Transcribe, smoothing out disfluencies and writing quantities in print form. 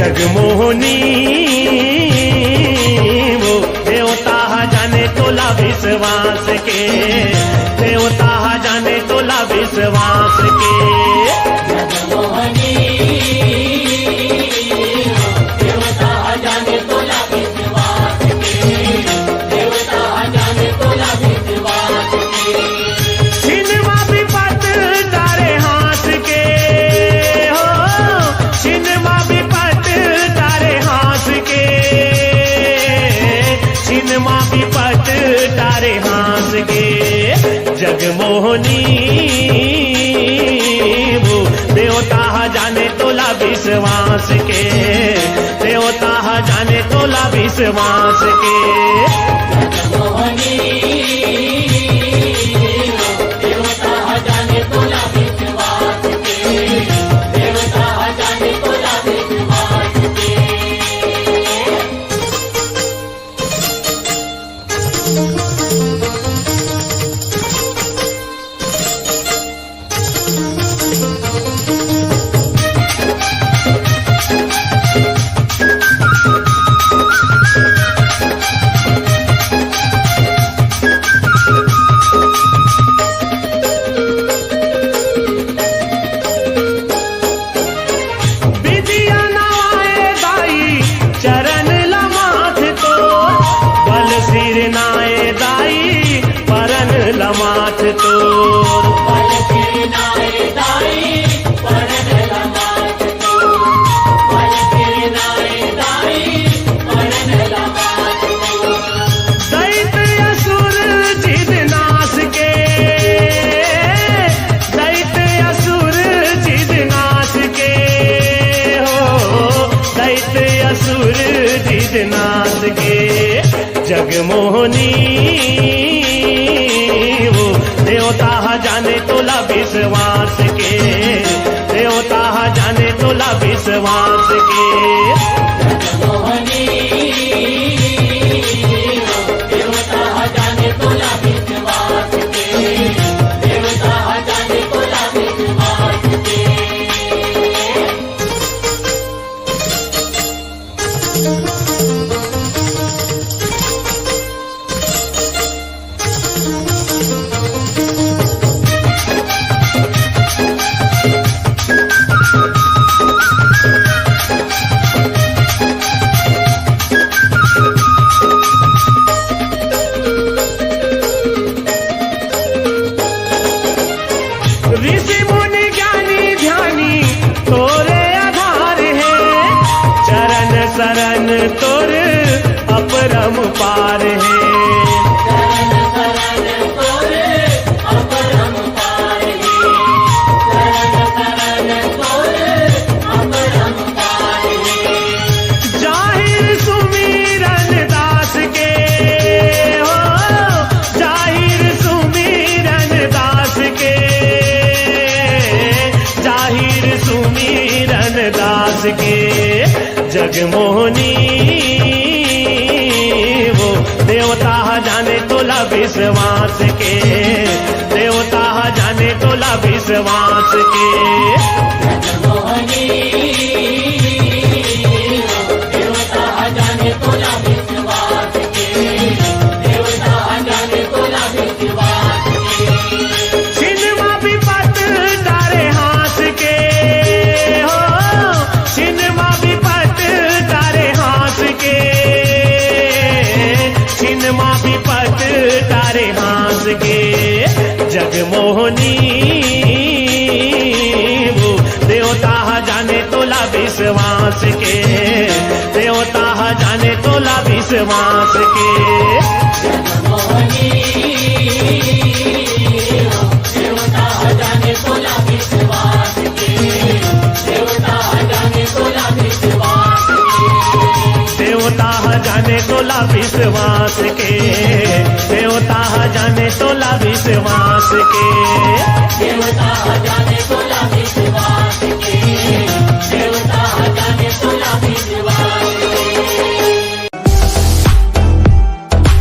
जगमोहनी वो देवता जाने तोला विश्वास के, देवता जाने तोला विश्वास के। जगमोहनी देवता जाने तोला विश्वास के, देवता जाने तोला विश्वास के। सिनेमा विपत तारे हाथ के हो, सिनेमा विपत तारे हाथ के, सिनेमा विपत तारे हाथ के। जगमोहनी वो देवता जाने तोला विश्वास के, देवता जाने तोला विश्वास के। जगमोहनी देवता जाने तोला विश्वास के, देवता जाने तोला विश्वास के। विद्या नवाए दाई चरण लमाथ तो, बल सिर नाए दाई परन लमाथ तो। बल सिर नाए दाई परन लमाथ तो, बल सिर नाए दाई परन लमाथ तो। दैत्य असुर जिद नाश के, दैत्य असुर जिद नाश के हो, दैत्य असुर जिद नाश के। जगमोहनी वो देवता जाने तोला विश्वास के, देवता जाने तोला विश्वास के। जगमोहनी देवता जाने तोला विश्वास के, देवता जाने तोला विश्वास के। ऋषि मुनि ज्ञानी ध्यानी तोरे आधार है, चरण शरण तोर अपरम पार है। शरण शरण तोरे अपरम पार है, शरण शरण तोरे अपरम पार है। जाहिर सुमिरन दास के हो, जाहिर सुमिरन दास के, जाहिर सुमिरन दास के। जगमोहनी वो देवता जाने तोला विश्वास के, देवता जाने तोला विश्वास के। जगमोहनी देवता जाने तोला विश्वास के, देवता जाने तोला विश्वास के। सिनेमा विपत तारे हाथ के हो, सिनेमा विपत तारे हाथ के, सिनेमा विपत तारे हाथ के। जगमोहनी वो देवता जाने तोला विश्वास के, देवता जाने तोला विश्वास के। जगमोहनी देवता जाने तोला विश्वास के, देवता जाने तोला विश्वास के। देवता जाने तोला विश्वास के, देवता जाने तोला विश्वास के। देवता जाने